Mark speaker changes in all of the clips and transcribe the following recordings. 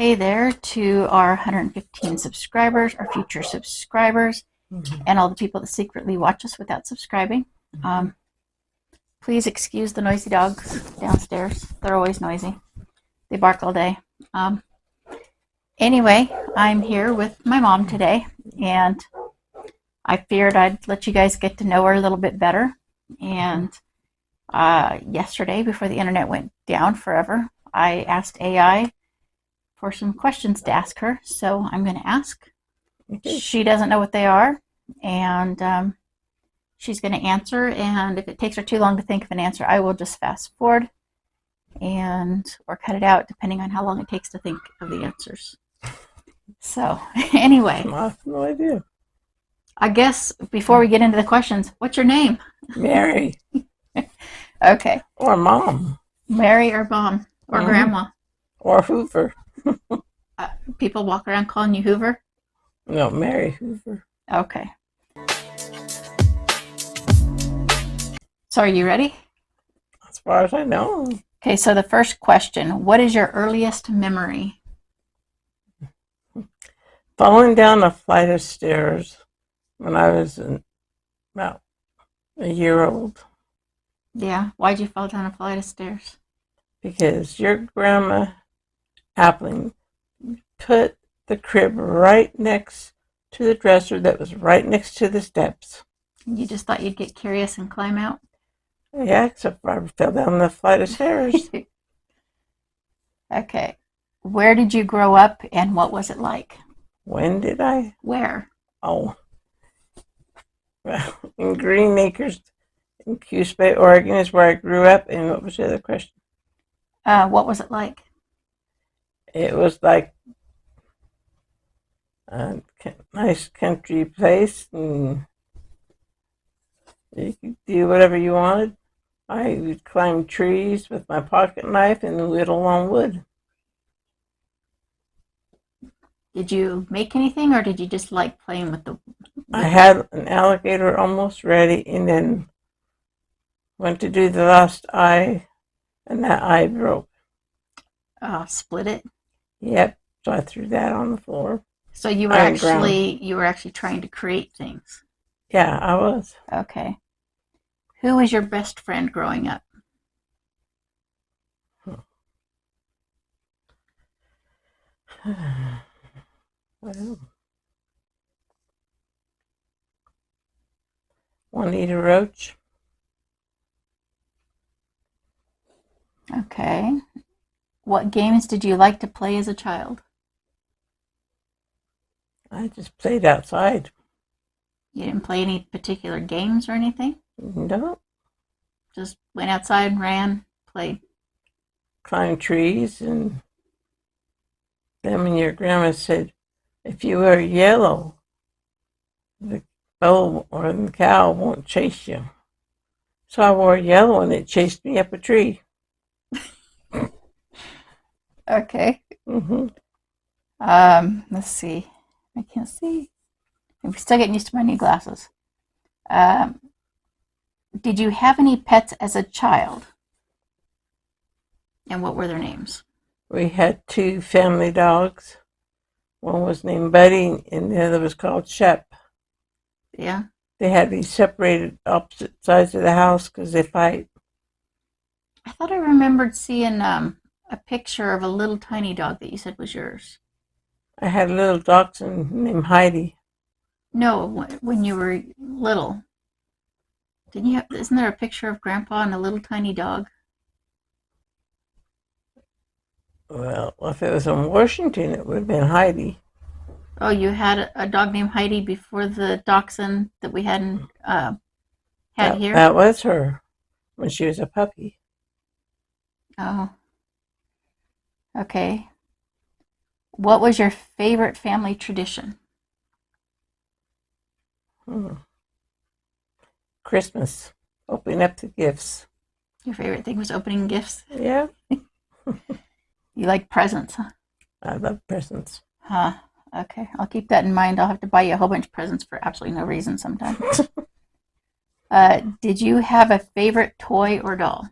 Speaker 1: Hey there to our 115 subscribers, our future subscribers, and all the people that secretly watch us without subscribing. Please excuse the noisy dogs downstairs. They're always noisy. They bark all day. Anyway, I'm here with my mom today, and I figured I'd let you guys get to know her a little bit better. And yesterday, before the internet went down forever, I asked AI for some questions to ask her, so I'm going to ask. She doesn't know what they are, and she's going to answer, and if it takes her too long to think of an answer, I will just fast forward or cut it out, depending on how long it takes to think of the answers. So, anyway.
Speaker 2: I have no idea.
Speaker 1: I guess before we get into the questions, what's your name?
Speaker 2: Mary.
Speaker 1: Okay.
Speaker 2: Or Mom.
Speaker 1: Mary or Mom or Grandma.
Speaker 2: Or Hoover.
Speaker 1: People walk around calling you Hoover?
Speaker 2: No, Mary Hoover.
Speaker 1: Okay. So are you ready?
Speaker 2: As far as I know.
Speaker 1: Okay, so the first question, what is your earliest memory?
Speaker 2: Falling down a flight of stairs when I was about a year old.
Speaker 1: Yeah, why'd you fall down a flight of stairs?
Speaker 2: Because your grandma Appling put the crib right next to the dresser that was right next to the steps.
Speaker 1: You just thought you'd get curious and climb out?
Speaker 2: Yeah, except for I fell down the flight of stairs.
Speaker 1: Okay. Where did you grow up and what was it like?
Speaker 2: When did I?
Speaker 1: Where?
Speaker 2: Oh. Well, in Green Acres in Coos Bay, Oregon is where I grew up. And what was the other question?
Speaker 1: What was it like?
Speaker 2: It was like a nice country place, and you could do whatever you wanted. I would climb trees with my pocket knife and whittle on wood.
Speaker 1: Did you make anything, or did you just like playing with the...
Speaker 2: I had an alligator almost ready, and then went to do the last eye, and that eye broke.
Speaker 1: Split it?
Speaker 2: Yep. So I threw that on the floor.
Speaker 1: So you were actually trying to create things.
Speaker 2: Yeah, I was.
Speaker 1: Okay. Who was your best friend growing up?
Speaker 2: Well, Juanita Roach.
Speaker 1: Okay. What games did you like to play as a child?
Speaker 2: I just played outside.
Speaker 1: You didn't play any particular games or anything?
Speaker 2: No.
Speaker 1: Just went outside, ran, played.
Speaker 2: Climbed trees, and then when your grandma said, if you wear yellow, the bull or the cow won't chase you. So I wore yellow, and it chased me up a tree.
Speaker 1: Okay.
Speaker 2: Mm-hmm.
Speaker 1: Let's see. I can't see. I'm still getting used to my new glasses. Did you have any pets as a child? And what were their names?
Speaker 2: We had 2 family dogs. One was named Buddy, and the other was called Shep.
Speaker 1: Yeah.
Speaker 2: They had to be separated opposite sides of the house because they fight.
Speaker 1: I thought I remembered seeing a picture of a little tiny dog that you said was yours.
Speaker 2: I had a little dachshund named Heidi.
Speaker 1: No, when you were little. Didn't you have, isn't there a picture of Grandpa and a little tiny dog?
Speaker 2: Well, if it was in Washington, it would have been Heidi.
Speaker 1: Oh, you had a dog named Heidi before the dachshund that we hadn't had here?
Speaker 2: That was her when she was a puppy.
Speaker 1: Oh. Okay. What was your favorite family tradition?
Speaker 2: Christmas. Opening up the gifts.
Speaker 1: Your favorite thing was opening gifts?
Speaker 2: Yeah.
Speaker 1: You like presents, huh?
Speaker 2: I love presents.
Speaker 1: Huh. Okay. I'll keep that in mind. I'll have to buy you a whole bunch of presents for absolutely no reason sometimes. Did you have a favorite toy or doll?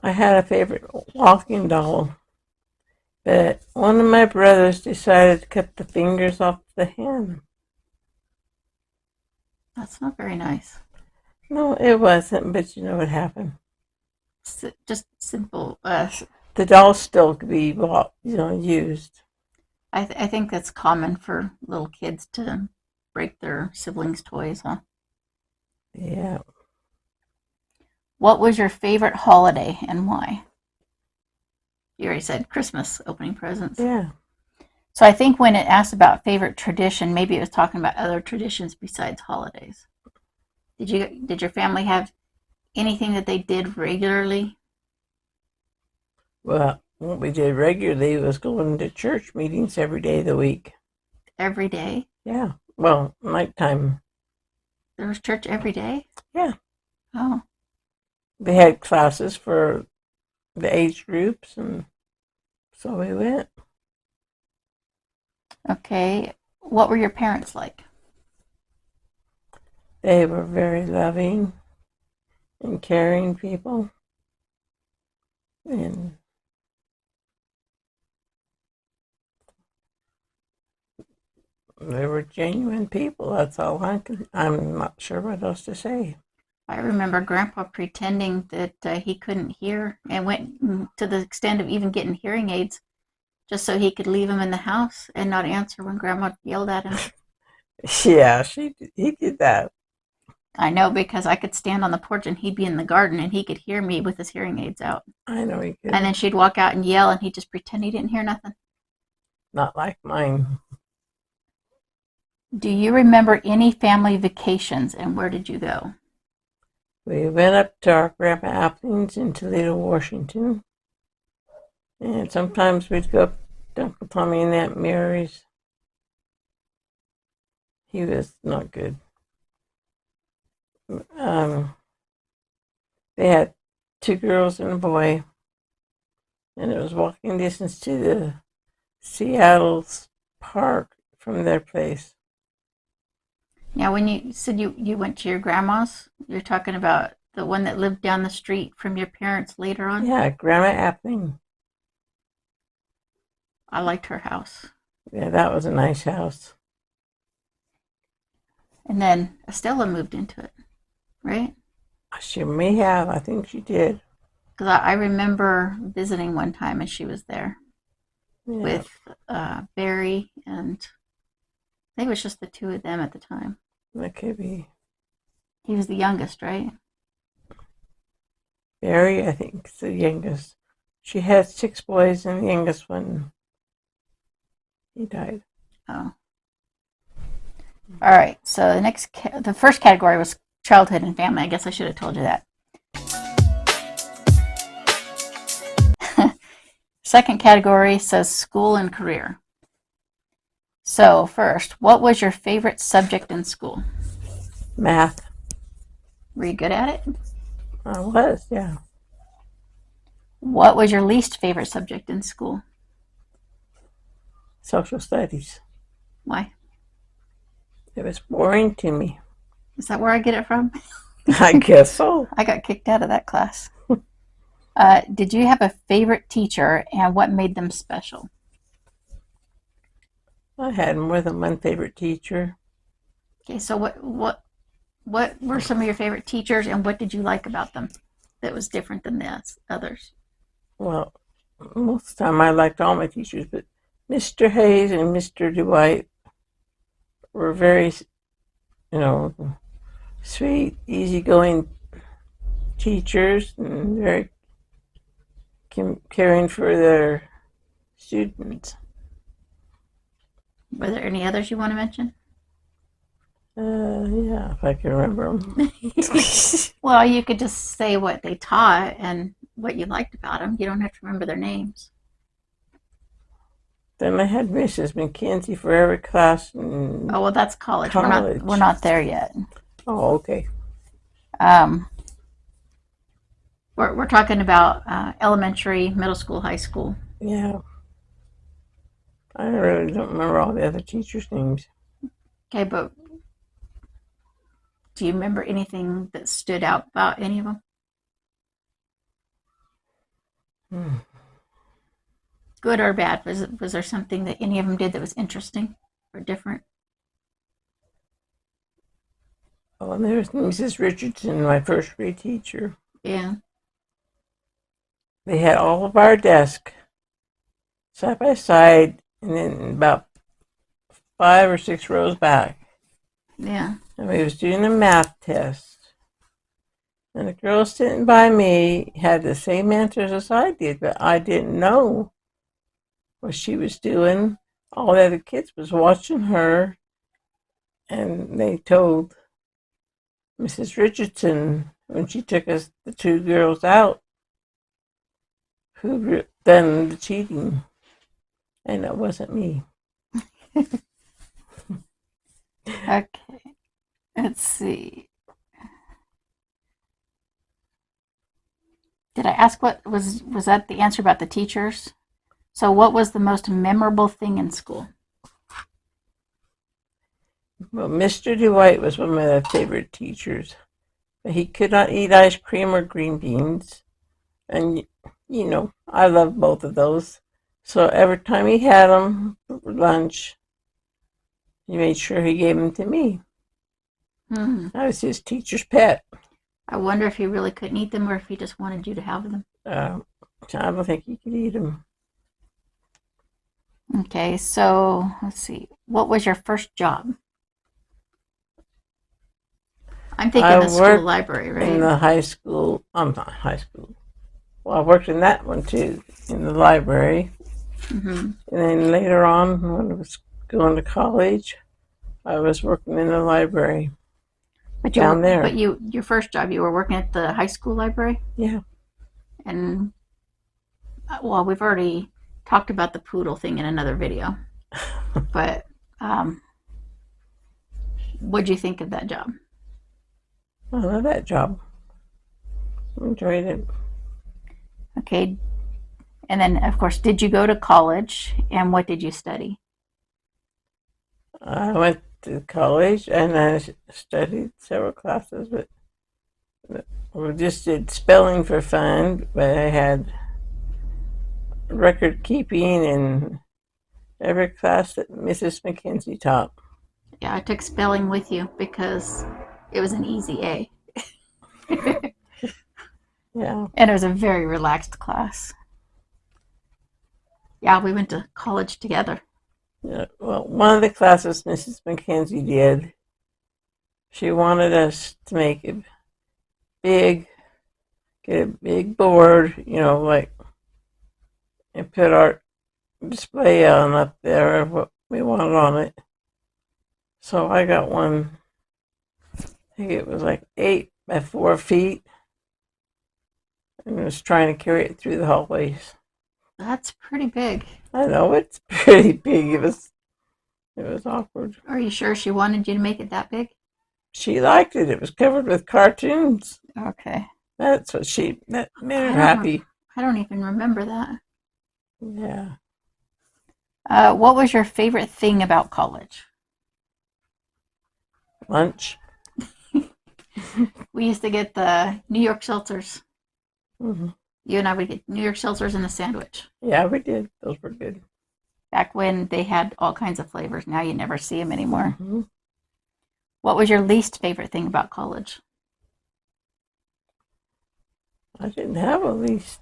Speaker 2: I had a favorite walking doll. But one of my brothers decided to cut the fingers off the hand.
Speaker 1: That's not very nice.
Speaker 2: No, it wasn't, but you know what happened.
Speaker 1: Just simple.
Speaker 2: The dolls still could be used.
Speaker 1: I think that's common for little kids to break their siblings' toys, huh?
Speaker 2: Yeah.
Speaker 1: What was your favorite holiday and why? You already said Christmas, opening presents.
Speaker 2: Yeah.
Speaker 1: So I think when it asked about favorite tradition, maybe it was talking about other traditions besides holidays. Did your family have anything that they did regularly?
Speaker 2: Well, what we did regularly was going to church meetings every day of the week.
Speaker 1: Every day?
Speaker 2: Yeah. Well, nighttime.
Speaker 1: There was church every day?
Speaker 2: Yeah.
Speaker 1: Oh.
Speaker 2: They had classes for the age groups, and so we went.
Speaker 1: Okay. What were your parents like?
Speaker 2: They were very loving and caring people, and they were genuine people. That's all I'm not sure what else to say.
Speaker 1: I remember Grandpa pretending that he couldn't hear and went to the extent of even getting hearing aids just so he could leave him in the house and not answer when Grandma yelled at him.
Speaker 2: Yeah, he did that.
Speaker 1: I know because I could stand on the porch and he'd be in the garden and he could hear me with his hearing aids out.
Speaker 2: I know he
Speaker 1: And then
Speaker 2: could.
Speaker 1: she'd walk out and yell and he'd just pretend he didn't hear nothing.
Speaker 2: Not like mine.
Speaker 1: Do you remember any family vacations and where did you go?
Speaker 2: We went up to our Grandma Appling's in Toledo, Washington. And sometimes we'd go up to Uncle Tommy and Aunt Mary's. He was not good. Um, they had two girls and a boy, and it was walking distance to the Seattle's park from their place.
Speaker 1: Now, when you said you went to your grandma's, you're talking about the one that lived down the street from your parents later on?
Speaker 2: Yeah, Grandma Appling.
Speaker 1: I liked her house.
Speaker 2: Yeah, that was a nice house.
Speaker 1: And then Estella moved into it, right?
Speaker 2: She may have. I think she did.
Speaker 1: Because I remember visiting one time and she was there
Speaker 2: Yeah,
Speaker 1: with Barry, and I think it was just the two of them at the time.
Speaker 2: that could be.
Speaker 1: He was the youngest, right?
Speaker 2: Barry, I think, is the youngest. She had six boys, and the youngest one, he died.
Speaker 1: Oh. All right. So the first category was childhood and family. I guess I should have told you that. Second category says school and career. So first, what was your favorite subject in school?
Speaker 2: Math.
Speaker 1: Were you good at it?
Speaker 2: I was, yeah.
Speaker 1: What was your least favorite subject in school?
Speaker 2: Social studies.
Speaker 1: Why?
Speaker 2: It was boring to me.
Speaker 1: Is that where I get it from?
Speaker 2: I guess so.
Speaker 1: I got kicked out of that class. Did you have a favorite teacher and what made them special?
Speaker 2: I had more than one favorite teacher.
Speaker 1: Okay, so what were some of your favorite teachers and what did you like about them that was different than the others?
Speaker 2: Well, most of the time I liked all my teachers, but Mr. Hayes and Mr. Dwight were very, sweet, easygoing teachers and very caring for their students.
Speaker 1: Were there any others you want to mention?
Speaker 2: Yeah, if I can remember them.
Speaker 1: Well, you could just say what they taught and what you liked about them. You don't have to remember their names.
Speaker 2: Then I had Mrs. McKenzie for every class. In
Speaker 1: Oh, well, that's college.
Speaker 2: college.
Speaker 1: We're not there yet.
Speaker 2: Oh, okay.
Speaker 1: Um, we're talking about elementary, middle school, high school.
Speaker 2: Yeah. I really don't remember all the other teachers' names.
Speaker 1: Okay, but do you remember anything that stood out about any of them?
Speaker 2: Hmm.
Speaker 1: Good or bad? Was there something that any of them did that was interesting or different?
Speaker 2: Oh, and there's Mrs. Richardson, my first grade teacher.
Speaker 1: Yeah.
Speaker 2: They had all of our desks side by side, and then about 5 or 6 rows back.
Speaker 1: Yeah.
Speaker 2: And we was doing a math test. And the girl sitting by me had the same answers as I did, but I didn't know what she was doing. All the other kids was watching her, and they told Mrs. Richardson when she took us, the 2 girls out, who done the cheating, and it wasn't me.
Speaker 1: Okay. Let's see. Did I ask what was that the answer about the teachers? So what was the most memorable thing in school?
Speaker 2: Well, Mr. Dwight was one of my favorite teachers. But he could not eat ice cream or green beans. And, I love both of those. So every time he had them for lunch, he made sure he gave them to me.
Speaker 1: Hmm.
Speaker 2: I was his teacher's pet.
Speaker 1: I wonder if he really couldn't eat them or if he just wanted you to have them.
Speaker 2: I don't think he could eat them.
Speaker 1: Okay, so let's see. What was your first job? I'm thinking
Speaker 2: I
Speaker 1: the school
Speaker 2: worked
Speaker 1: library,
Speaker 2: in
Speaker 1: right?
Speaker 2: the high school. I'm not high school. Well, I worked in that one too, in the library.
Speaker 1: Mm-hmm.
Speaker 2: And then later on, when I was going to college, I was working in the library down
Speaker 1: But
Speaker 2: there.
Speaker 1: your first job, you were working at the high school library,
Speaker 2: Yeah.
Speaker 1: and well, we've already talked about the poodle thing in another video. But um, what'd you think of that job?
Speaker 2: I love that job. Enjoyed it.
Speaker 1: Okay, and then of course, did you go to college, and what did you study?
Speaker 2: I went to college and I studied several classes, but we just did spelling for fun. But I had record keeping in every class that Mrs. McKenzie taught.
Speaker 1: Yeah, I took spelling with you because it was an easy A,
Speaker 2: Yeah.
Speaker 1: and it was a very relaxed class. Yeah, we went to college together.
Speaker 2: Yeah. Well, one of the classes Mrs. McKenzie did, she wanted us to make a big, get a big board, like, and put our display on up there of what we wanted on it. So I got one, I think it was like 8 by 4 feet, and I was trying to carry it through the hallways.
Speaker 1: That's pretty big.
Speaker 2: I know it's pretty big. It was awkward.
Speaker 1: Are you sure she wanted you to make it that big?
Speaker 2: She liked it. It was covered with cartoons.
Speaker 1: Okay.
Speaker 2: That made her
Speaker 1: I don't.
Speaker 2: happy.
Speaker 1: I don't even remember that.
Speaker 2: Yeah.
Speaker 1: What was your favorite thing about college?
Speaker 2: Lunch.
Speaker 1: We used to get the New York seltzers.
Speaker 2: Hmm.
Speaker 1: You and I would get New York seltzers and a sandwich.
Speaker 2: Yeah, we did. Those were good.
Speaker 1: Back when they had all kinds of flavors. Now you never see them anymore.
Speaker 2: Hmm.
Speaker 1: What was your least favorite thing about college?
Speaker 2: I didn't have a least.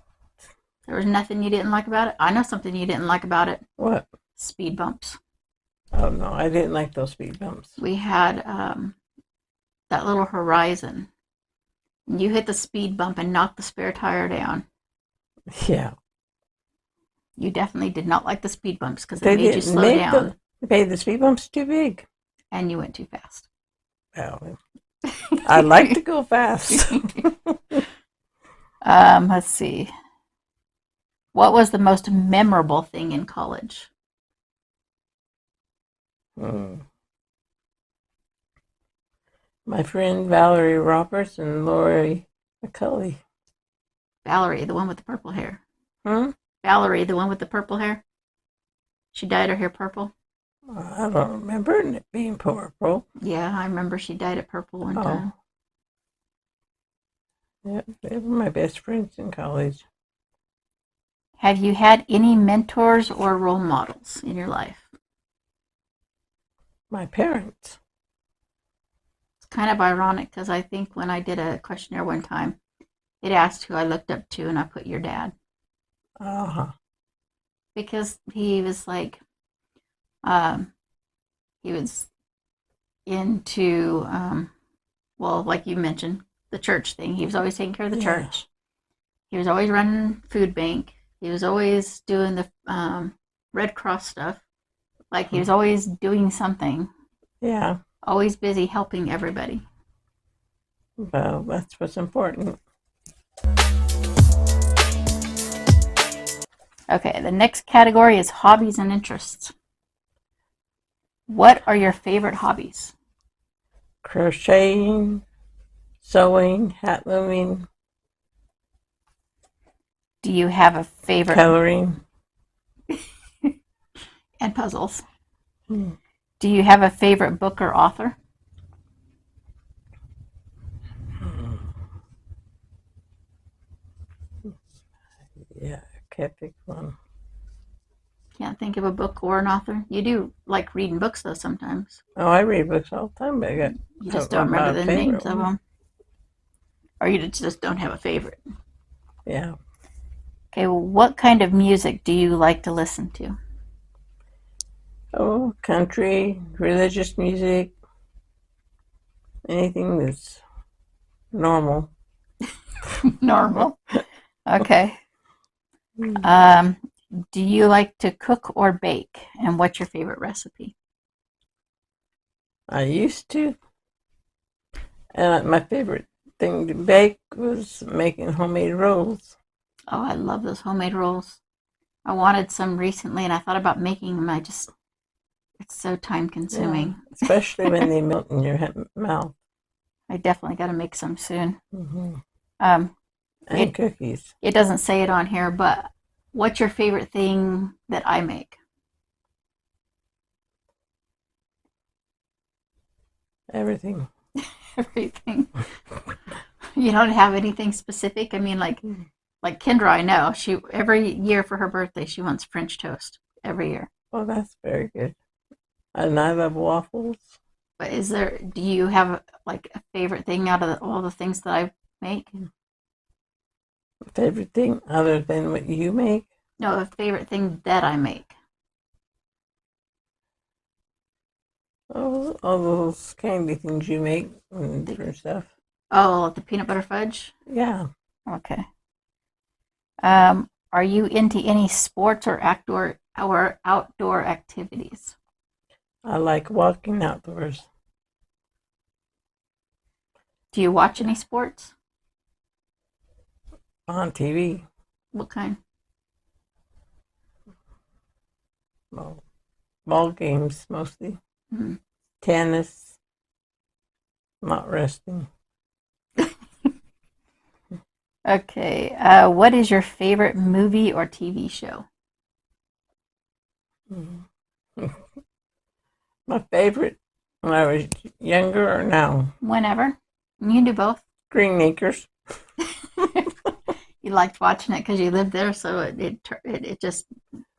Speaker 1: There was nothing you didn't like about it. I know something you didn't like about it.
Speaker 2: What?
Speaker 1: Speed bumps.
Speaker 2: Oh, no, I didn't like those speed bumps.
Speaker 1: We had that little horizon. You hit the speed bump and knocked the spare tire down.
Speaker 2: Yeah.
Speaker 1: You definitely did not like the speed bumps because it
Speaker 2: They
Speaker 1: made you
Speaker 2: didn't
Speaker 1: slow down
Speaker 2: they made the speed bumps too big.
Speaker 1: and you went too fast.
Speaker 2: Well, I like to go fast.
Speaker 1: Let's see. What was the most memorable thing in college?
Speaker 2: Hmm. My friend Valerie Roberts and Lori McCulley.
Speaker 1: Valerie, the one with the purple hair.
Speaker 2: Hmm?
Speaker 1: Valerie, the one with the purple hair. She dyed her hair purple.
Speaker 2: I don't remember it being purple.
Speaker 1: Yeah, I remember she dyed it purple one time.
Speaker 2: Yeah, they were my best friends in college.
Speaker 1: Have you had any mentors or role models in your life?
Speaker 2: My parents.
Speaker 1: It's kind of ironic because I think when I did a questionnaire one time, it asked who I looked up to, and I put your dad
Speaker 2: Uh-huh.
Speaker 1: because he was like, um, he was into, well, like you mentioned, the church thing. He was always taking care of the
Speaker 2: Yeah.
Speaker 1: church. He was always running food bank. He was always doing the Red Cross stuff. Like he was always doing something,
Speaker 2: Yeah.
Speaker 1: always busy helping everybody.
Speaker 2: Well, that's what's important.
Speaker 1: Okay, the next category is hobbies and interests. What are your favorite hobbies?
Speaker 2: Crocheting, sewing, hat looming,
Speaker 1: Do you have a favorite
Speaker 2: coloring.
Speaker 1: and puzzles?
Speaker 2: Hmm.
Speaker 1: Do you have a favorite book or author?
Speaker 2: Yeah, can't pick one.
Speaker 1: Can't think of a book or an author. You do like reading books though sometimes.
Speaker 2: Oh, I read books all the time, but I
Speaker 1: You just
Speaker 2: don't know
Speaker 1: don't remember
Speaker 2: about a
Speaker 1: the
Speaker 2: favorite
Speaker 1: names of
Speaker 2: one.
Speaker 1: them, or you just don't have a favorite.
Speaker 2: Yeah.
Speaker 1: Okay, well, what kind of music do you like to listen to?
Speaker 2: Oh, country, religious music, anything that's normal.
Speaker 1: Normal. Okay.
Speaker 2: Hmm.
Speaker 1: Um, do you like to cook or bake? And what's your favorite recipe?
Speaker 2: I used to, and my favorite thing to bake was making homemade rolls.
Speaker 1: Oh, I love those homemade rolls. I wanted some recently and I thought about making them. It's so time
Speaker 2: Yeah,
Speaker 1: consuming.
Speaker 2: especially when they melt in your mouth.
Speaker 1: I definitely got to make some soon.
Speaker 2: Hmm.
Speaker 1: Um,
Speaker 2: And
Speaker 1: it
Speaker 2: cookies.
Speaker 1: it doesn't say it on here, but what's your favorite thing that I make?
Speaker 2: Everything.
Speaker 1: Everything. You don't have anything specific? I mean, like Kendra, I know she every year for her birthday she wants French toast every year.
Speaker 2: Well, that's very good. And I love waffles.
Speaker 1: But do you have like a favorite thing out of all the things that I make?
Speaker 2: Favorite thing other than what you make?
Speaker 1: No, a favorite thing that I make.
Speaker 2: Oh, all those candy things you make and
Speaker 1: The,
Speaker 2: different stuff.
Speaker 1: oh, the peanut butter fudge?
Speaker 2: Yeah,
Speaker 1: Okay. Are you into any sports or outdoor activities?
Speaker 2: I like walking outdoors
Speaker 1: Do you watch any sports?
Speaker 2: on TV.
Speaker 1: What kind?
Speaker 2: Well, ball games mostly.
Speaker 1: Hmm.
Speaker 2: Tennis, not wrestling.
Speaker 1: Okay. What is your favorite movie or TV show?
Speaker 2: Mhm. My favorite when I was younger or now?
Speaker 1: Whenever. You can do both.
Speaker 2: Green Acres.
Speaker 1: You liked watching it because you lived there, so it just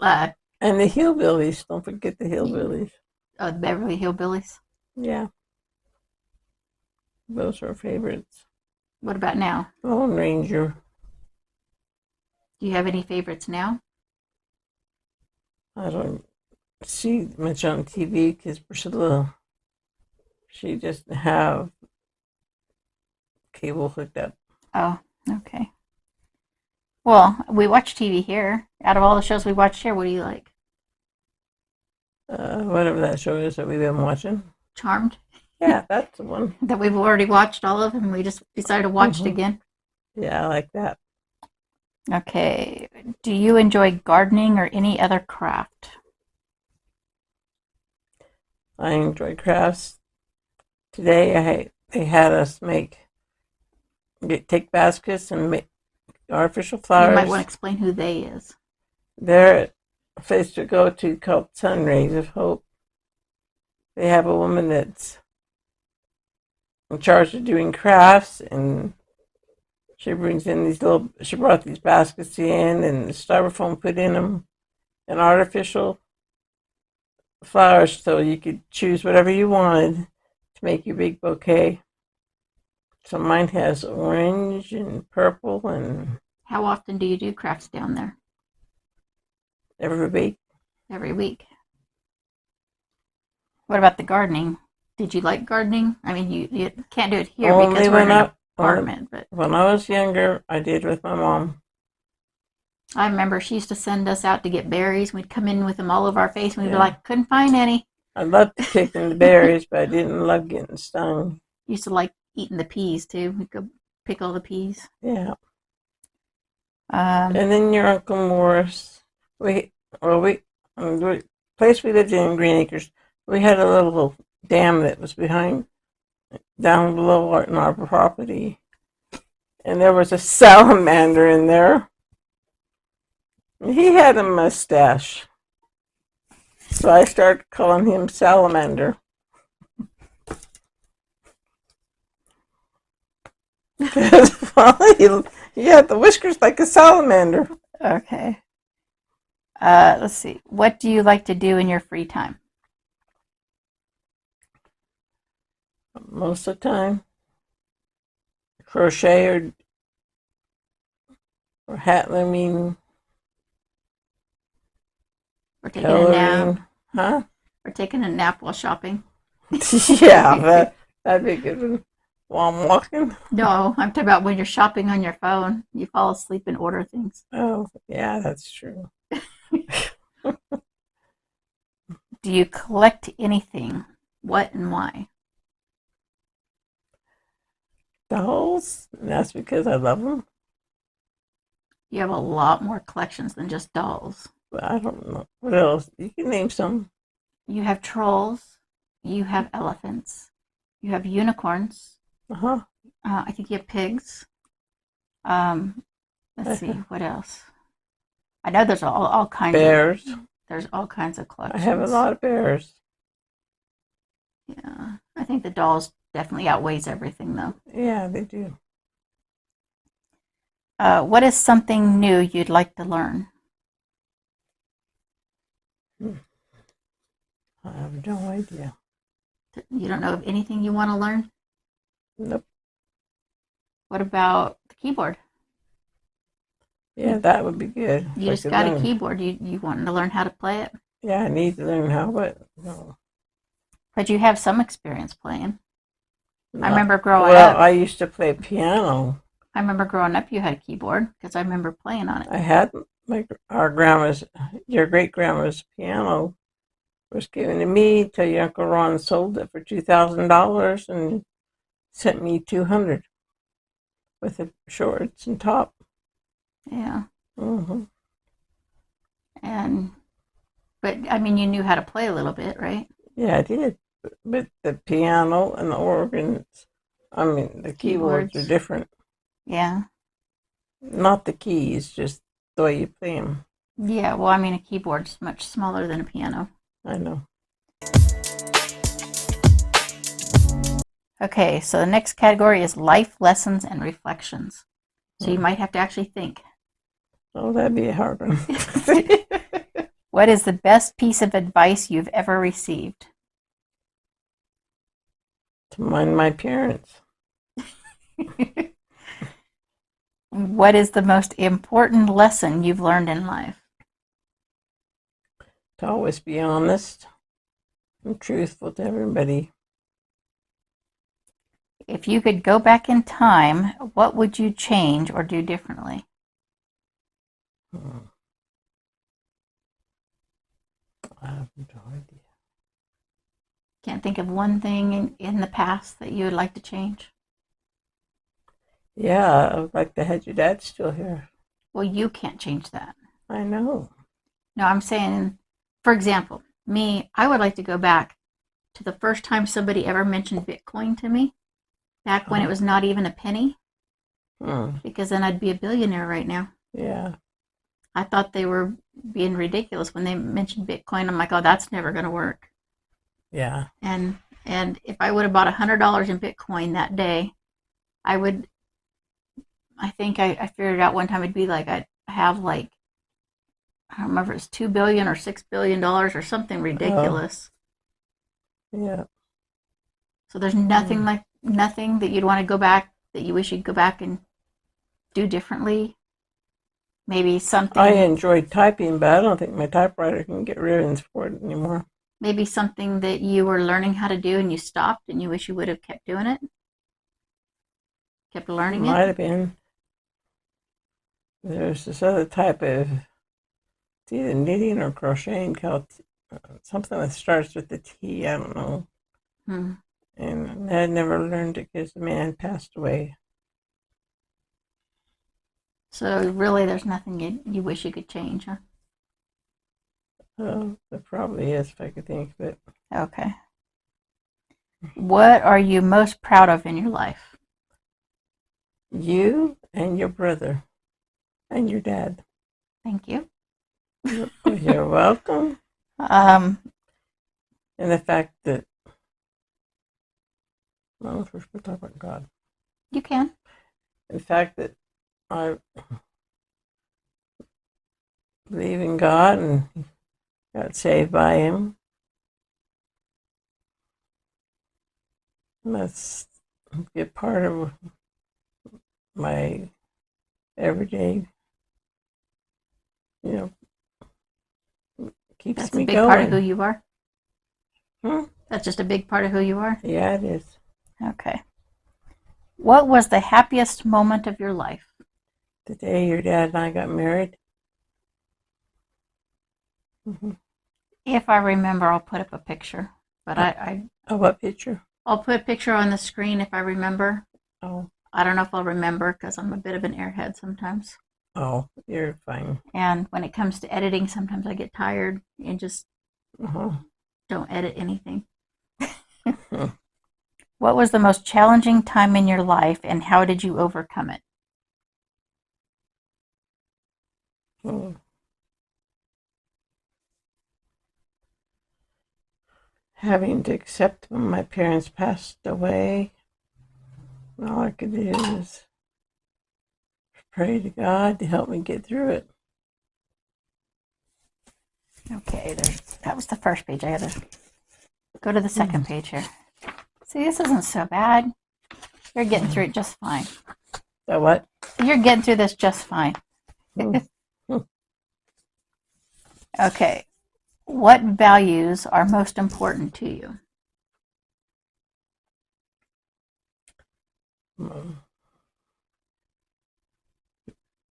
Speaker 1: uh,
Speaker 2: And the Hillbillies. Don't forget the Hillbillies.
Speaker 1: the Beverly Hillbillies.
Speaker 2: Yeah, those are favorites.
Speaker 1: What about now?
Speaker 2: Lone Ranger.
Speaker 1: Do you have any favorites now?
Speaker 2: I don't see much on TV because Priscilla, she doesn't have cable hooked up.
Speaker 1: Oh, okay. Well, we watch TV here. Out of all the shows we watch here, what do you like?
Speaker 2: Whatever that show is that we've been watching.
Speaker 1: Charmed?
Speaker 2: Yeah, that's the one.
Speaker 1: That we've already watched all of, and we just decided to watch it
Speaker 2: Hmm.
Speaker 1: again.
Speaker 2: Yeah, I like that.
Speaker 1: Okay. Do you enjoy gardening or any other craft?
Speaker 2: I enjoy crafts. Today, they had us take baskets and make artificial
Speaker 1: You might want to
Speaker 2: flowers.
Speaker 1: explain who they is.
Speaker 2: They're a place to go to called Sun Rays of Hope. They have a woman that's in charge of doing crafts, and She brings in these little. She brought these baskets in and styrofoam put in them, and artificial flowers, so you could choose whatever you wanted to make your big bouquet. So mine has orange and purple and
Speaker 1: How often do you do crafts down there?
Speaker 2: every week.
Speaker 1: Every week. What about the gardening? Did you like gardening? I mean, you can't do it here because
Speaker 2: Only
Speaker 1: we're in
Speaker 2: when
Speaker 1: an
Speaker 2: I
Speaker 1: apartment, but
Speaker 2: when I was younger, I did with my mom.
Speaker 1: I remember she used to send us out to get berries. We'd come in with them all over our face, and we'd be
Speaker 2: Yeah,
Speaker 1: like, couldn't find any.
Speaker 2: I loved picking the berries, but I didn't love getting stung.
Speaker 1: Used to like eating the peas too. We'd go pick all the peas.
Speaker 2: Yeah,
Speaker 1: Um,
Speaker 2: and then your Uncle Morris, we well we the place we lived in Green Acres, we had a little dam that was behind down below our property, and there was a salamander in there. He had a mustache, so I started calling him Salamander. Because well, he had the whiskers like a salamander.
Speaker 1: okay. Let's see. What do you like to do in your free time?
Speaker 2: Most of the time, crochet or hat looming,
Speaker 1: We're taking a nap.
Speaker 2: coloring, huh?
Speaker 1: We're taking a nap while shopping.
Speaker 2: Yeah, that'd be a good one. While I'm walking.
Speaker 1: No, I'm talking about when you're shopping on your phone. You fall asleep and order things.
Speaker 2: Oh, yeah, that's true.
Speaker 1: Do you collect anything? What and why?
Speaker 2: Dolls? That's because I love them.
Speaker 1: You have a lot more collections than just dolls.
Speaker 2: But I don't know. What else? You can name some.
Speaker 1: You have trolls. You have elephants. You have unicorns.
Speaker 2: Uh-huh.
Speaker 1: I think you have pigs. Um, let's see, what else? I know there's all kinds
Speaker 2: Bears.
Speaker 1: There's all kinds of
Speaker 2: I have a
Speaker 1: collections.
Speaker 2: lot of bears.
Speaker 1: Yeah, I think the dolls definitely outweighs everything, though.
Speaker 2: Yeah, they do.
Speaker 1: What is something new you'd like to learn?
Speaker 2: I have no idea.
Speaker 1: You don't know of anything you want to learn?
Speaker 2: Nope.
Speaker 1: What about the keyboard?
Speaker 2: Yeah, that would be good.
Speaker 1: You just got a keyboard. You want to learn how to play it?
Speaker 2: Yeah, I need to learn how, but no.
Speaker 1: But you have some experience playing.
Speaker 2: Not,
Speaker 1: I remember growing
Speaker 2: well,
Speaker 1: up.
Speaker 2: I used to play piano.
Speaker 1: I remember growing up you had a keyboard because I remember playing on it.
Speaker 2: I had your great grandma's piano was given to me till your Uncle Ron sold it for $2,000 and sent me 200 with the shorts and top.
Speaker 1: Yeah.
Speaker 2: Mm-hmm.
Speaker 1: But I mean, you knew how to play a little bit, right?
Speaker 2: Yeah, I did. But the piano and the organs, I mean, the keyboards are different.
Speaker 1: Yeah.
Speaker 2: Not the keys, just the way you play them.
Speaker 1: Yeah, well, I mean, a keyboard's much smaller than a piano.
Speaker 2: I know.
Speaker 1: Okay, so the next category is life lessons and reflections. So you might have to actually think.
Speaker 2: Oh, that'd be a hard one.
Speaker 1: What is the best piece of advice you've ever received?
Speaker 2: To mind my parents.
Speaker 1: What is the most important lesson you've learned in life?
Speaker 2: To always be honest and truthful to everybody.
Speaker 1: If you could go back in time, what would you change or do differently?
Speaker 2: I have no idea.
Speaker 1: Can't think of one thing in the past that you would like to change?
Speaker 2: Yeah, I would like to have your dad still here.
Speaker 1: Well, you can't change that.
Speaker 2: I know.
Speaker 1: No, I'm saying, for example, me, I would like to go back to the first time somebody ever mentioned Bitcoin to me, back when it was not even a penny, because then I'd be a billionaire right now.
Speaker 2: Yeah.
Speaker 1: I thought they were being ridiculous when they mentioned Bitcoin. I'm like, oh, that's never going to work.
Speaker 2: Yeah.
Speaker 1: And if I would have bought $100 in Bitcoin that day, I would I think I figured out one time it'd be like I'd have like, I don't remember if it's $2 billion or $6 billion or something
Speaker 2: Oh,
Speaker 1: ridiculous.
Speaker 2: yeah.
Speaker 1: So there's nothing
Speaker 2: Mm.
Speaker 1: like nothing that you'd want to go back that you wish you'd go back and do differently. Maybe
Speaker 2: I
Speaker 1: something,
Speaker 2: enjoyed typing, but I don't think my typewriter can get ribbons for it anymore.
Speaker 1: maybe something that you were learning how to do and you stopped and you wish you would have kept doing it, kept
Speaker 2: It
Speaker 1: learning it.
Speaker 2: might have been. There's this other type of, it's either knitting or crocheting called something that starts with the T. I don't know.
Speaker 1: Hmm.
Speaker 2: And I never learned it because the man passed away.
Speaker 1: So really, there's nothing you wish you could change, huh?
Speaker 2: There probably is if I could think of it.
Speaker 1: Okay. What are you most proud of in your life?
Speaker 2: You and your brother and your dad.
Speaker 1: Thank you.
Speaker 2: You're welcome.
Speaker 1: Um,
Speaker 2: And the fact that, well, first we'll talk about God.
Speaker 1: you can.
Speaker 2: The fact that I believe in God and got saved by Him. And that's a good part of my everyday, you know, keeps
Speaker 1: That's a
Speaker 2: me
Speaker 1: big part of who
Speaker 2: going.
Speaker 1: you are.
Speaker 2: Hmm?
Speaker 1: That's just a big part of who you are.
Speaker 2: Yeah, it is.
Speaker 1: Okay. What was the happiest moment of your life?
Speaker 2: The day your dad and I got married. Mm-hmm.
Speaker 1: If I remember, I'll put up a picture. But
Speaker 2: Oh, what picture?
Speaker 1: I'll put a picture on the screen if I remember.
Speaker 2: Oh,
Speaker 1: I don't know if I'll remember because I'm a bit of an airhead sometimes.
Speaker 2: oh, you're fine.
Speaker 1: And when it comes to editing, sometimes I get tired and just
Speaker 2: Uh-huh.
Speaker 1: don't edit anything.
Speaker 2: Hmm.
Speaker 1: What was the most challenging time in your life and how did you overcome it?
Speaker 2: Hmm. Having to accept when my parents passed away, all I could do is pray to God to help me get through it.
Speaker 1: Okay, that was the first page. I had to go to the
Speaker 2: Hmm.
Speaker 1: second page here. See, this isn't so bad. You're getting through it just fine.
Speaker 2: So what?
Speaker 1: You're getting through this just fine.
Speaker 2: Hmm. Hmm.
Speaker 1: Okay. What values are most important to you?
Speaker 2: Hmm.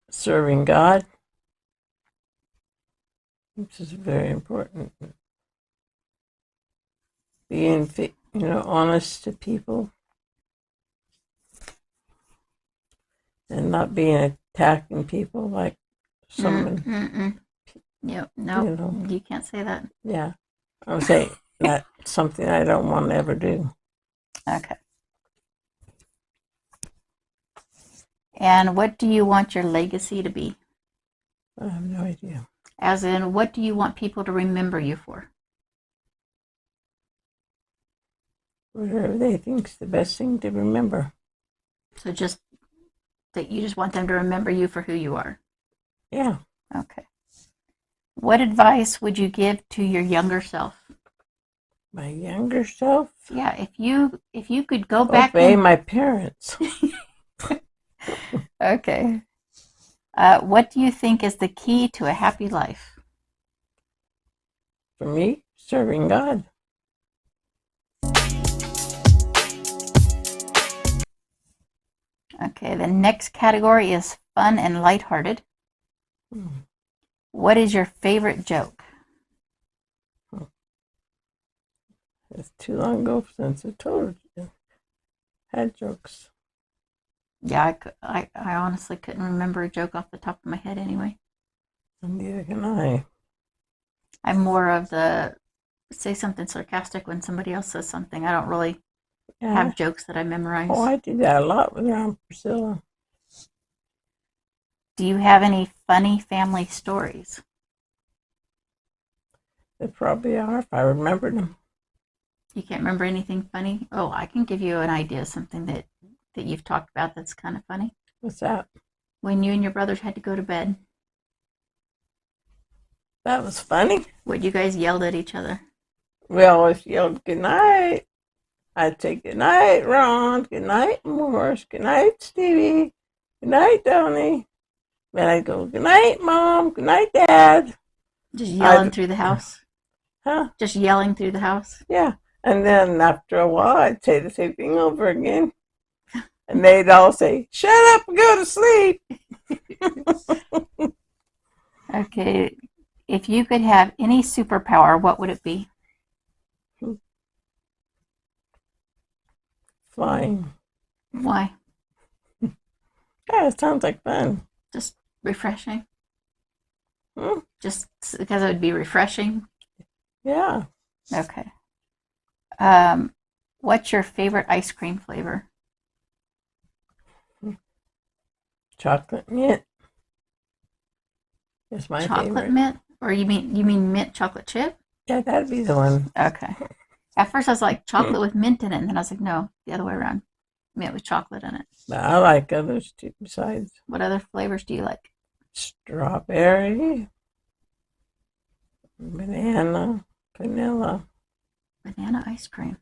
Speaker 2: Serving God, which is very important. Being, honest to people and not being attacking people like someone,
Speaker 1: Mm-mm. Yep.
Speaker 2: you
Speaker 1: Nope.
Speaker 2: know.
Speaker 1: You can't say that.
Speaker 2: Yeah, I would say that's something I don't want to ever do.
Speaker 1: Okay. And what do you want your legacy to be?
Speaker 2: I have no idea.
Speaker 1: As in, what do you want people to remember you for?
Speaker 2: Whatever they think's the best thing to remember.
Speaker 1: So just that you just want them to remember you for who you are.
Speaker 2: Yeah,
Speaker 1: Okay. What advice would you give to your younger self?
Speaker 2: my younger self,
Speaker 1: Yeah, if you could go back
Speaker 2: obey
Speaker 1: in.
Speaker 2: my parents.
Speaker 1: Okay. What do you think is the key to a happy life?
Speaker 2: For me, serving God.
Speaker 1: Okay, the next category is fun and lighthearted.
Speaker 2: Hmm.
Speaker 1: What is your favorite joke?
Speaker 2: It's too long ago since I told you. Had jokes.
Speaker 1: Yeah, I honestly couldn't remember a joke off the top of my head anyway.
Speaker 2: And neither can I.
Speaker 1: I'm more of the say something sarcastic when somebody else says something. I don't really
Speaker 2: Yeah.
Speaker 1: have jokes that I
Speaker 2: Oh,
Speaker 1: memorize.
Speaker 2: I do that a lot with Aunt Priscilla.
Speaker 1: Do you have any funny family stories?
Speaker 2: They probably are if I remembered them.
Speaker 1: You can't remember anything funny? Oh, I can give you an idea of something that you've talked about that's kind of funny.
Speaker 2: What's that?
Speaker 1: When you and your brothers had to go to bed,
Speaker 2: That was funny.
Speaker 1: what you guys yelled at each other?
Speaker 2: We always yelled good night. I'd say good night, Ron. Good night, Morris. Good night, Stevie. Good night, Tony. Then I'd go, good night, Mom. Good night, Dad.
Speaker 1: Just yelling
Speaker 2: I'd,
Speaker 1: through the house?
Speaker 2: huh?
Speaker 1: Just yelling through the house?
Speaker 2: Yeah. And then after a while, I'd say the same thing over again. And they'd all say, shut up and go to sleep.
Speaker 1: Okay. If you could have any superpower, what would it be?
Speaker 2: Flying.
Speaker 1: Why?
Speaker 2: Yeah, it sounds like fun.
Speaker 1: Just refreshing?
Speaker 2: Hmm?
Speaker 1: Just because it would be refreshing?
Speaker 2: Yeah.
Speaker 1: Okay. What's your favorite ice cream flavor?
Speaker 2: Chocolate mint is my
Speaker 1: Chocolate
Speaker 2: favorite.
Speaker 1: mint? Or you mean mint chocolate chip?
Speaker 2: Yeah, that'd be the one.
Speaker 1: Okay. At first I was like chocolate with mint in it, and then I was like, no, the other way around. Mint with chocolate in it.
Speaker 2: But I like others too besides
Speaker 1: What other flavors do you like?
Speaker 2: strawberry, banana, vanilla.
Speaker 1: Banana ice cream.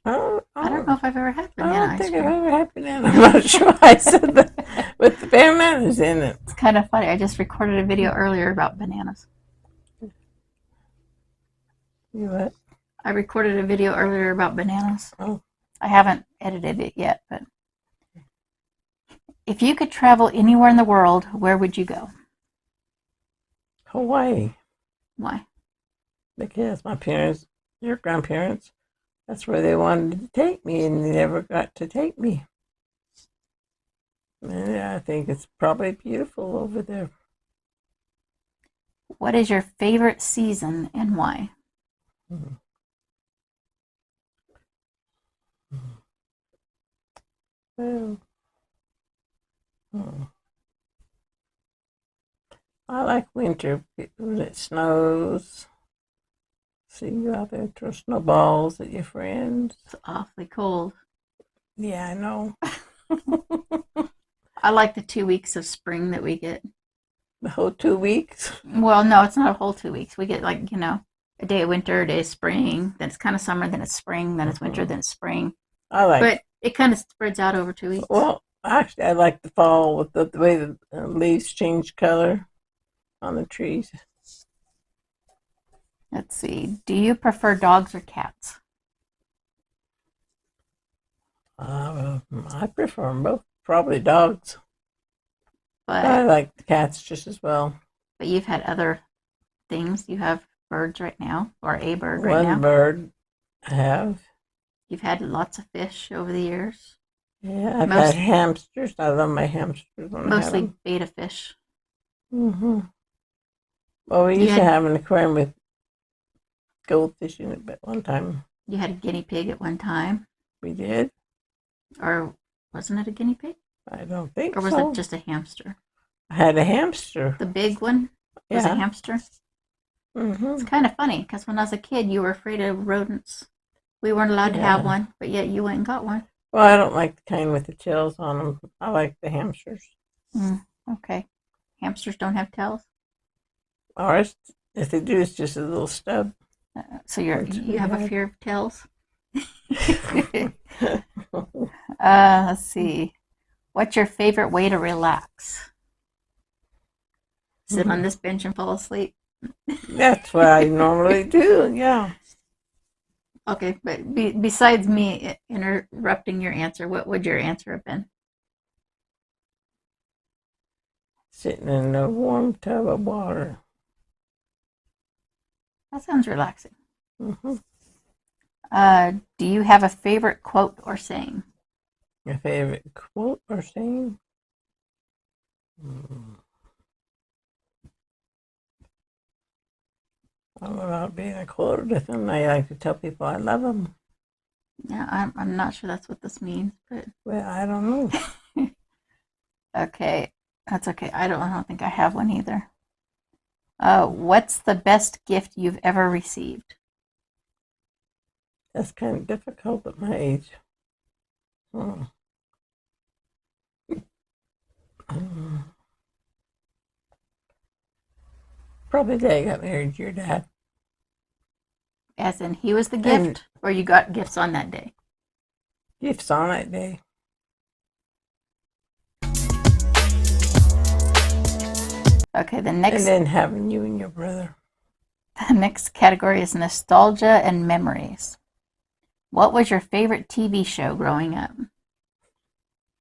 Speaker 2: I
Speaker 1: I don't know if I've ever had
Speaker 2: I
Speaker 1: banana
Speaker 2: don't
Speaker 1: ice
Speaker 2: think I've
Speaker 1: cream.
Speaker 2: ever had banana. I'm not sure I said that. With the bananas in it.
Speaker 1: It's kind of funny. I just recorded a video earlier about bananas.
Speaker 2: You what?
Speaker 1: I recorded a video earlier about bananas.
Speaker 2: Oh.
Speaker 1: I haven't edited it yet, but if you could travel anywhere in the world, where would you go?
Speaker 2: Hawaii.
Speaker 1: Why?
Speaker 2: Because my parents, your grandparents, that's where they wanted to take me, and they never got to take me. And I think it's probably beautiful over there.
Speaker 1: What is your favorite season and why?
Speaker 2: Mm-hmm. Well, I like winter when it snows. See you out there throw snowballs at your friends.
Speaker 1: It's awfully cold.
Speaker 2: Yeah, I know.
Speaker 1: I like the 2 weeks of spring that we get.
Speaker 2: The whole 2 weeks.
Speaker 1: Well, no, it's not a whole 2 weeks. We get like, a day of winter, a day of spring, then it's kind of summer, then it's spring, then it's winter, then it's spring.
Speaker 2: I like.
Speaker 1: But it kind of spreads out over 2 weeks.
Speaker 2: Well, actually, I like the fall with the way the leaves change color on the trees.
Speaker 1: Let's see. Do you prefer dogs or cats?
Speaker 2: I prefer them both. Probably dogs. But I
Speaker 1: But
Speaker 2: like the cats just as well.
Speaker 1: you've had other things. You have birds right now, or a bird right
Speaker 2: One
Speaker 1: now.
Speaker 2: bird I have.
Speaker 1: You've had lots of fish over the years.
Speaker 2: Yeah, I've had hamsters. I love my hamsters when I had
Speaker 1: Mostly
Speaker 2: them.
Speaker 1: betta fish.
Speaker 2: Mm-hmm. Well, we used to have an aquarium with goldfish in it, but one time
Speaker 1: You had a guinea pig at one time,
Speaker 2: we did.
Speaker 1: or wasn't it a guinea pig?
Speaker 2: I don't think
Speaker 1: Or was
Speaker 2: so.
Speaker 1: it just a hamster?
Speaker 2: I had a hamster.
Speaker 1: The big one was a
Speaker 2: Yeah.
Speaker 1: hamster.
Speaker 2: Mm-hmm.
Speaker 1: It's kind of funny because when I was a kid, you were afraid of rodents. We weren't allowed to have one, but yet you went and got one.
Speaker 2: Well, I don't like the kind with the tails on them. I like the hamsters.
Speaker 1: Okay. Hamsters don't have tails,
Speaker 2: Or if they do, it's just a little stub.
Speaker 1: so you have a fear of tails.
Speaker 2: Yeah.
Speaker 1: Let's see. What's your favorite way to relax? Sit on this bench and fall asleep.
Speaker 2: That's what I normally do. Yeah.
Speaker 1: Okay, but besides me interrupting your answer, what would your answer have been?
Speaker 2: Sitting in a warm tub of water.
Speaker 1: That sounds relaxing.
Speaker 2: Mm-hmm.
Speaker 1: Do you have a favorite quote or saying?
Speaker 2: Your favorite quote or saying? I don't know about being a quote with them. I like to tell people I love them.
Speaker 1: Yeah, I'm not sure that's what this means, but
Speaker 2: Well, I don't know.
Speaker 1: okay, that's okay. I don't think I have one either. What's the best gift you've ever received?
Speaker 2: That's kind of difficult at my age. Probably Dad got married to your dad.
Speaker 1: As in, he was the
Speaker 2: And
Speaker 1: gift, or you got gifts on that day?
Speaker 2: gifts on that day.
Speaker 1: Okay,
Speaker 2: And
Speaker 1: next
Speaker 2: then having you and your brother.
Speaker 1: the next category is nostalgia and memories. What was your favorite TV show growing up?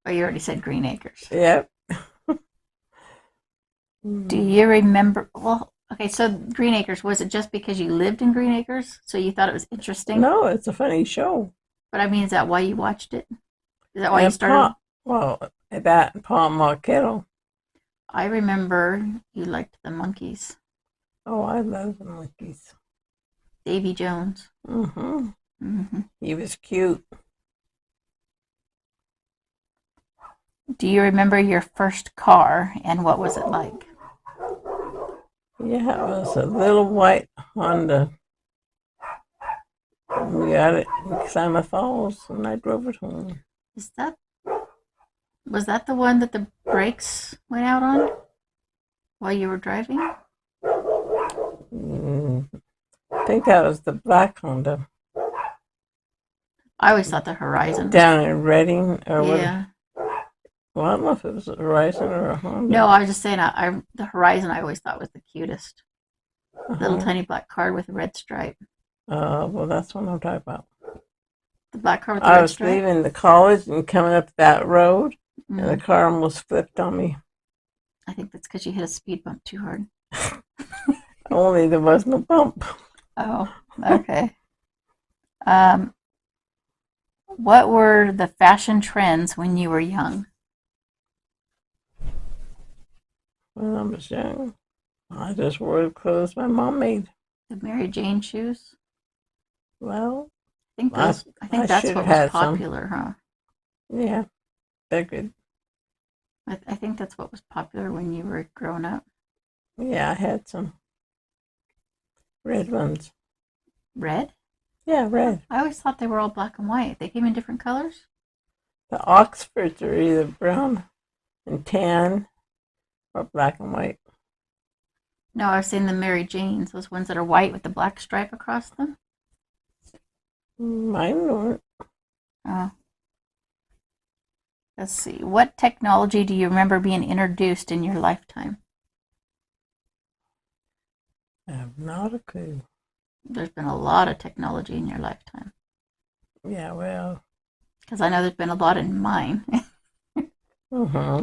Speaker 1: Oh, you already said Green Acres.
Speaker 2: Yep.
Speaker 1: Do you remember? Well, okay, so Green Acres, was it just because you lived in Green Acres? So you thought it was interesting?
Speaker 2: No, it's a funny show.
Speaker 1: But I mean, is that why you watched it? Is that why you
Speaker 2: And
Speaker 1: started?
Speaker 2: that and Pa Ma Kettle.
Speaker 1: I remember you liked the monkeys.
Speaker 2: Oh, I love the monkeys.
Speaker 1: Davy Jones.
Speaker 2: Mm-hmm.
Speaker 1: Hmm.
Speaker 2: He was cute.
Speaker 1: Do you remember your first car and what was it like?
Speaker 2: Yeah, it was a little white Honda. We got it in Klamath Falls, and I drove it home.
Speaker 1: Is that Was that the one that the brakes went out on while you were driving?
Speaker 2: Mm, I think that was the black Honda
Speaker 1: I always thought the Horizon was.
Speaker 2: down in Reading, or what?
Speaker 1: Yeah.
Speaker 2: Well, I don't know if it was a Horizon or a Honda.
Speaker 1: No, I was just saying, the Horizon I always thought was the cutest. Little
Speaker 2: Uh-huh.
Speaker 1: tiny black car with a red stripe.
Speaker 2: Well, that's what I'm talking about.
Speaker 1: The black car with the
Speaker 2: I
Speaker 1: red
Speaker 2: was
Speaker 1: stripe?
Speaker 2: leaving the college and coming up that road, and the
Speaker 1: Mm.
Speaker 2: car almost flipped on me.
Speaker 1: I think that's because you hit a speed bump too hard.
Speaker 2: Only there was no bump.
Speaker 1: Oh, okay. Um, what were the fashion trends when you were young?
Speaker 2: When I was young, I just wore the clothes my mom made.
Speaker 1: The Mary Jane shoes?
Speaker 2: Well,
Speaker 1: I think
Speaker 2: I,
Speaker 1: those. I
Speaker 2: I
Speaker 1: think that's
Speaker 2: should
Speaker 1: what
Speaker 2: have
Speaker 1: was
Speaker 2: had some.
Speaker 1: popular, huh?
Speaker 2: Yeah, they're good.
Speaker 1: I think that's what was popular when you were growing up.
Speaker 2: Yeah, I had some red ones.
Speaker 1: Red?
Speaker 2: Yeah, red.
Speaker 1: I always thought they were all black and white. They came in different colors?
Speaker 2: The Oxfords are either brown and tan or black and white.
Speaker 1: No, I was saying the Mary Janes, those ones that are white with the black stripe across them.
Speaker 2: Mine weren't.
Speaker 1: Oh, let's see. What technology do you remember being introduced in your lifetime?
Speaker 2: I have not a clue.
Speaker 1: There's been a lot of technology in your lifetime.
Speaker 2: Yeah, well,
Speaker 1: Because I know there's been a lot in mine.
Speaker 2: uh-huh.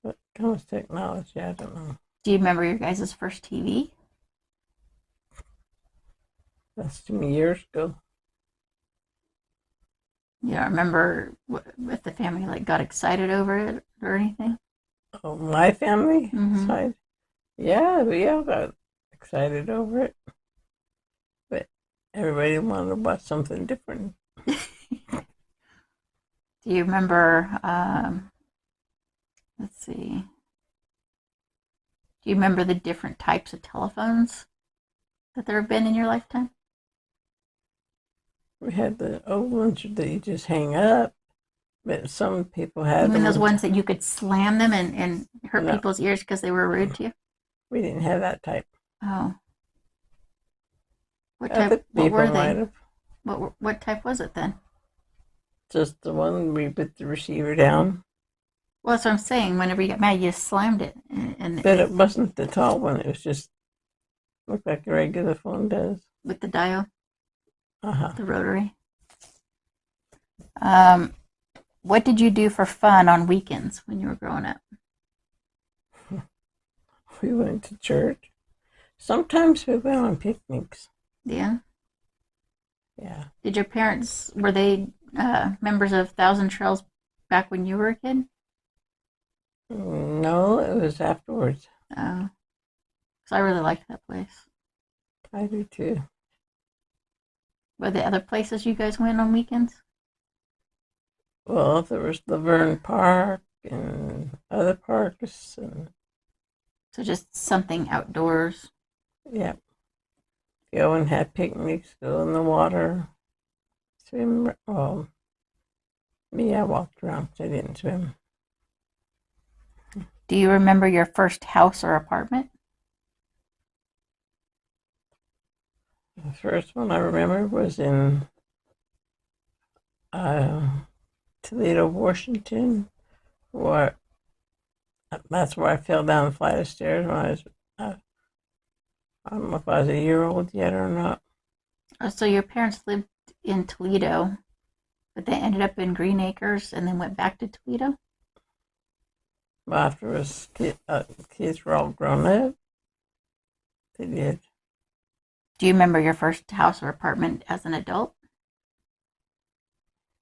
Speaker 2: What kind of technology? I don't know.
Speaker 1: Do you remember your guys' first TV?
Speaker 2: That's too many years ago.
Speaker 1: You don't remember if the family like got excited over it or anything?
Speaker 2: Oh, my family
Speaker 1: Mm-hmm.
Speaker 2: side? Yeah, we all got excited over it. But everybody wanted to watch something different.
Speaker 1: Do you remember? Let's see. Do you remember the different types of telephones that there have been in your lifetime?
Speaker 2: We had the old ones that you just hang up, but some people
Speaker 1: You
Speaker 2: had
Speaker 1: mean those
Speaker 2: them.
Speaker 1: ones that you could slam them and hurt
Speaker 2: No,
Speaker 1: people's ears because they were rude to you?
Speaker 2: we didn't have that type.
Speaker 1: Oh, what
Speaker 2: Other
Speaker 1: type? What
Speaker 2: people
Speaker 1: were
Speaker 2: might
Speaker 1: they?
Speaker 2: have.
Speaker 1: What type was it then?
Speaker 2: Just the one we put the receiver down.
Speaker 1: Well, that's what I'm saying. Whenever you got mad, you just slammed it, and
Speaker 2: But it wasn't the tall one. It was just looked like a regular phone does.
Speaker 1: with the dial,
Speaker 2: Uh-huh.
Speaker 1: the rotary. Um, what did you do for fun on weekends when you were growing up?
Speaker 2: We went to church. Sometimes we went on picnics.
Speaker 1: Yeah.
Speaker 2: Yeah.
Speaker 1: Did your parents were they members of Thousand Trails back when you were a kid?
Speaker 2: No, it was afterwards.
Speaker 1: Oh, because I really liked that place.
Speaker 2: I do too.
Speaker 1: Were there other places you guys went on weekends?
Speaker 2: Well, there was Laverne Park and other parks, and
Speaker 1: So just something outdoors.
Speaker 2: yeah, go and have picnics, go in the water, swim. Well, me, I walked around. I didn't swim.
Speaker 1: Do you remember your first house or apartment?
Speaker 2: The first one I remember was in uh, Toledo, Washington, where that's where I fell down the flight of stairs when uh, I don't know if I was a year old yet or not.
Speaker 1: Oh, so your parents lived in Toledo, but they ended up in Green Acres and then went back to Toledo?
Speaker 2: But after kids were all grown up, they did.
Speaker 1: Do you remember your first house or apartment as an adult?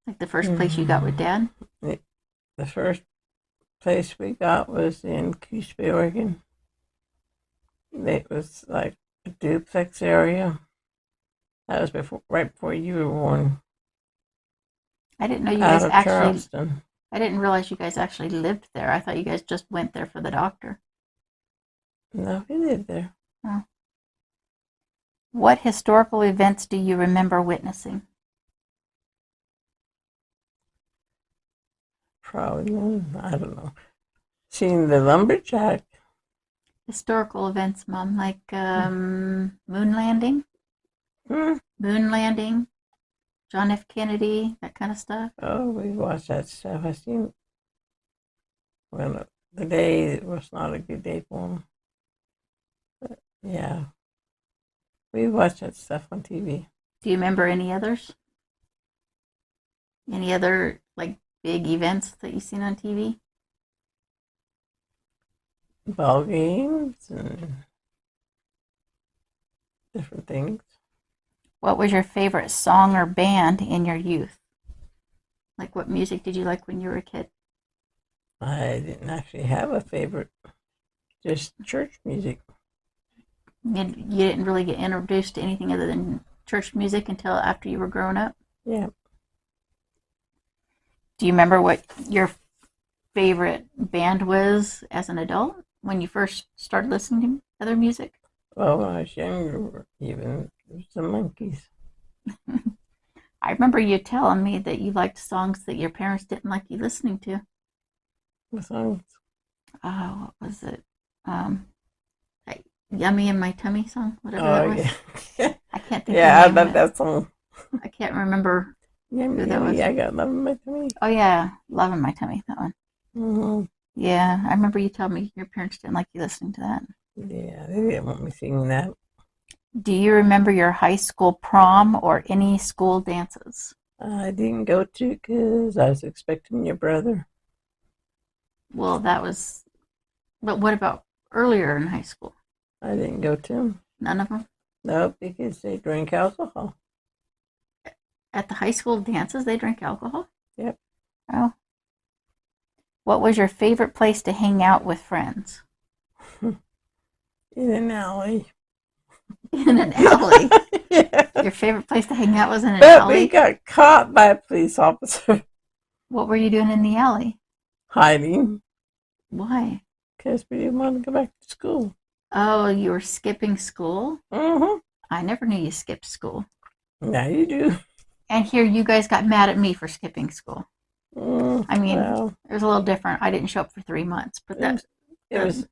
Speaker 1: Like the first place you got with Dad?
Speaker 2: The first place we got was in Coos Bay, Oregon. It was like a duplex area. That was right before you were born.
Speaker 1: I didn't know you
Speaker 2: Out
Speaker 1: guys
Speaker 2: of
Speaker 1: actually,
Speaker 2: Charleston.
Speaker 1: I didn't realize you guys actually lived there. I thought you guys just went there for the doctor.
Speaker 2: No, we lived there.
Speaker 1: Oh. What historical events do you remember witnessing?
Speaker 2: Probably, I don't know. Seeing the lumberjack.
Speaker 1: Historical events, Mom, like moon landing,
Speaker 2: Hmm.
Speaker 1: John F. Kennedy, that kind of stuff.
Speaker 2: Oh, we watched that stuff. I seen when the day was not a good day for him. But yeah, we watched that stuff on TV.
Speaker 1: Do you remember any others? Any other like big events that you've seen on TV?
Speaker 2: Ball games and different things.
Speaker 1: What was your favorite song or band in your youth? Like what music did you like when you were a kid?
Speaker 2: I didn't actually have a favorite, just church music.
Speaker 1: You didn't really get introduced to anything other than church music until after you were grown up?
Speaker 2: Yeah.
Speaker 1: Do you remember what your favorite band was as an adult when you first started listening to other music?
Speaker 2: Well, when I was younger, even it was the monkeys.
Speaker 1: I remember you telling me that you liked songs that your parents didn't like you listening to.
Speaker 2: The songs.
Speaker 1: Oh, what was it? Um, like Yummy in My Tummy song, whatever that
Speaker 2: Oh
Speaker 1: was.
Speaker 2: yeah.
Speaker 1: I can't think
Speaker 2: Yeah, I
Speaker 1: of the name
Speaker 2: love
Speaker 1: of it.
Speaker 2: that song.
Speaker 1: I can't remember
Speaker 2: Yummy,
Speaker 1: who that
Speaker 2: yummy.
Speaker 1: was.
Speaker 2: I got love in my tummy.
Speaker 1: Oh yeah, Love in My Tummy, that one.
Speaker 2: Mm-hmm.
Speaker 1: Yeah, I remember you telling me your parents didn't like you listening to that.
Speaker 2: Yeah, they didn't want me singing that.
Speaker 1: Do you remember your high school prom or any school dances?
Speaker 2: I didn't go to because I was expecting your brother.
Speaker 1: Well, that was, but what about earlier in high school?
Speaker 2: I didn't go to him.
Speaker 1: None of them?
Speaker 2: No, because they drank alcohol.
Speaker 1: At the high school dances, they drank alcohol?
Speaker 2: Yep.
Speaker 1: Oh. What was your favorite place to hang out with friends?
Speaker 2: In an alley.
Speaker 1: In an alley.
Speaker 2: Yeah.
Speaker 1: Your favorite place to hang out was in an
Speaker 2: But
Speaker 1: alley?
Speaker 2: we got caught by a police officer
Speaker 1: What were you doing in the alley?
Speaker 2: hiding
Speaker 1: Why?
Speaker 2: because we didn't want to go back to school.
Speaker 1: Oh, you were skipping school?
Speaker 2: Mm-hmm.
Speaker 1: I never knew you skipped school.
Speaker 2: Now you do.
Speaker 1: And here you guys got mad at me for skipping school. I mean,
Speaker 2: Well,
Speaker 1: it was a little different. I didn't show up for 3 months, but
Speaker 2: it was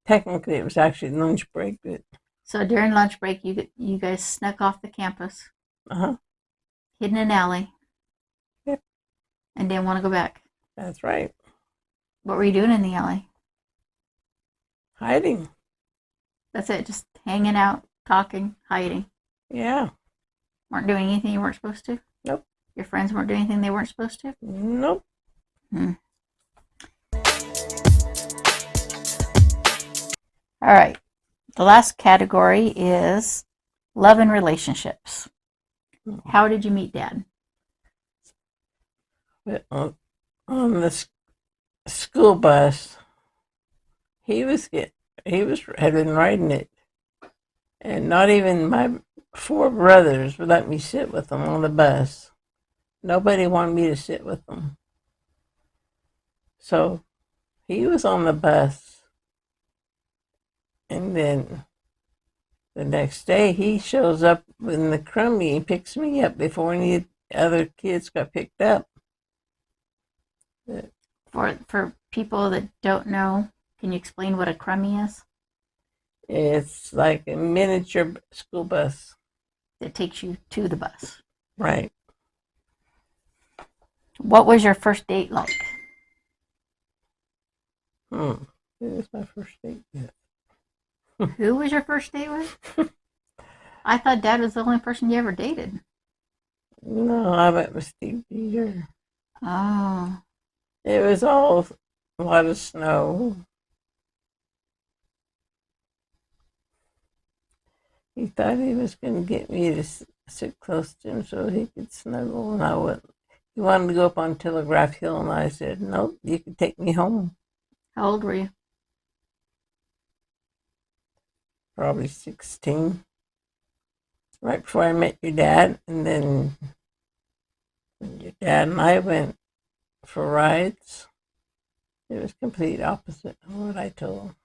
Speaker 2: technically it was actually lunch break, but
Speaker 1: so during lunch break, you guys snuck off the campus,
Speaker 2: uh-huh.
Speaker 1: hid in an alley,
Speaker 2: Yep,
Speaker 1: and didn't want to go back.
Speaker 2: that's right.
Speaker 1: What were you doing in the alley?
Speaker 2: Hiding.
Speaker 1: That's it, just hanging out, talking, hiding.
Speaker 2: Yeah.
Speaker 1: Weren't doing anything you weren't supposed to?
Speaker 2: Nope.
Speaker 1: Your friends weren't doing anything they weren't supposed to?
Speaker 2: Nope.
Speaker 1: Hmm. All right. The last category is love and relationships. How did you meet Dad?
Speaker 2: But on the school bus, he had been riding it, and not even my 4 brothers would let me sit with them on the bus. Nobody wanted me to sit with them. So he was on the bus, and then the next day he shows up in the crummy and picks me up before any other kids got picked up.
Speaker 1: For people that don't know, can you explain what a crummy is?
Speaker 2: It's like a miniature school bus.
Speaker 1: that takes you to the bus.
Speaker 2: Right.
Speaker 1: What was your first date like?
Speaker 2: It was my first date. Yeah.
Speaker 1: Who was your first date with? I thought Dad was the only person you ever dated.
Speaker 2: No, I went with Steve Peter.
Speaker 1: Oh.
Speaker 2: It was all a lot of snow. He thought he was going to get me to sit close to him so he could snuggle, and I wouldn't. He wanted to go up on Telegraph Hill, and I said, "Nope, you can take me home."
Speaker 1: How old were you?
Speaker 2: Probably 16. Right before I met your dad, and then when your dad and I went for rides, it was complete opposite of what I told him.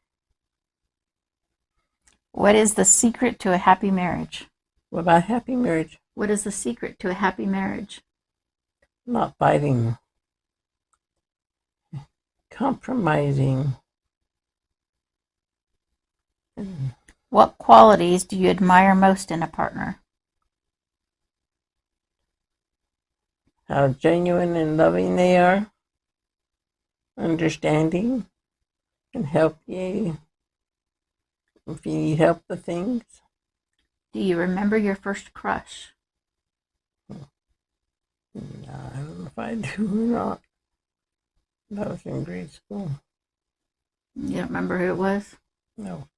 Speaker 1: What is the secret to a happy marriage?
Speaker 2: What about happy marriage?
Speaker 1: What is the secret to a happy marriage?
Speaker 2: Not fighting, compromising.
Speaker 1: What qualities do you admire most in a partner?
Speaker 2: How genuine and loving they are, understanding, and help you if you need help with things.
Speaker 1: Do you remember your first crush?
Speaker 2: No, I don't know if I do or not. That was in grade school.
Speaker 1: You don't remember who it was?
Speaker 2: No.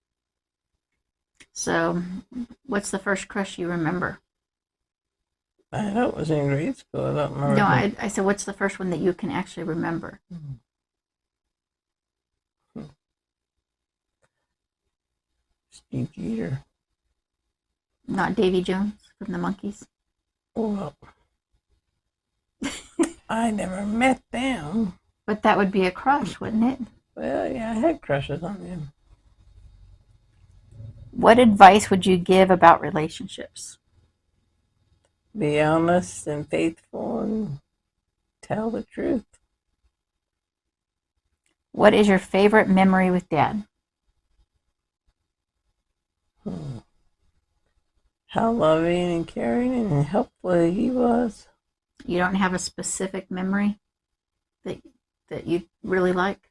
Speaker 1: So, what's the first crush you remember?
Speaker 2: I know it was in grade school. I don't remember.
Speaker 1: No, I said, what's the first one that you can actually remember?
Speaker 2: Steve Jeter.
Speaker 1: Not Davy Jones from the Monkees?
Speaker 2: Well, I never met them.
Speaker 1: But that would be a crush, wouldn't it?
Speaker 2: Well, yeah, I had crushes on them.
Speaker 1: What advice would you give about relationships?
Speaker 2: Be honest and faithful and tell the truth.
Speaker 1: What is your favorite memory with Dad?
Speaker 2: How loving and caring and helpful he was.
Speaker 1: You don't have a specific memory that you really like?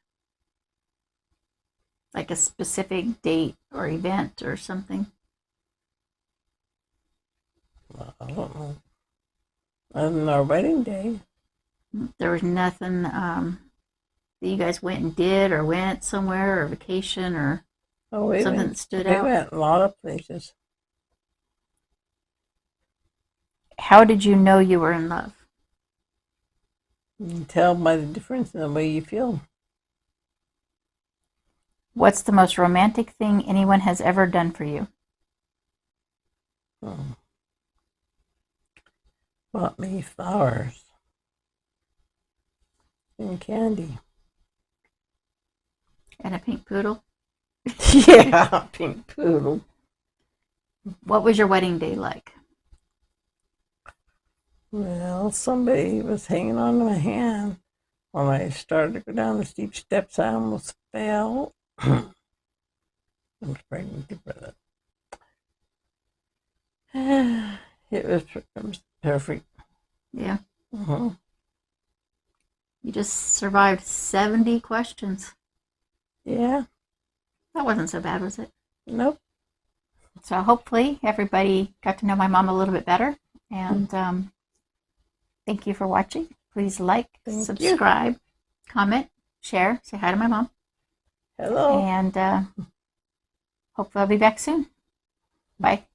Speaker 1: Like a specific date or event or something?
Speaker 2: Well, I don't know. Other than our wedding day.
Speaker 1: There was nothing that you guys went and did or went somewhere or vacation or something that stood out?
Speaker 2: We went a lot of places.
Speaker 1: How did you know you were in love?
Speaker 2: You can tell by the difference in the way you feel.
Speaker 1: What's the most romantic thing anyone has ever done for you?
Speaker 2: Bought me flowers and candy.
Speaker 1: And a pink poodle?
Speaker 2: Yeah, pink poodle.
Speaker 1: What was your wedding day like?
Speaker 2: Well, somebody was hanging on to my hand. When I started to go down the steep steps, I almost fell. I'm pregnant for that. It was perfect.
Speaker 1: Yeah.
Speaker 2: Uh-huh.
Speaker 1: You just survived 70 questions.
Speaker 2: Yeah.
Speaker 1: That wasn't so bad, was it?
Speaker 2: Nope.
Speaker 1: So hopefully everybody got to know my mom a little bit better. And thank you for watching. Please like, subscribe, comment, share, say hi to my mom.
Speaker 2: Hello.
Speaker 1: And hopefully I'll be back soon. Bye.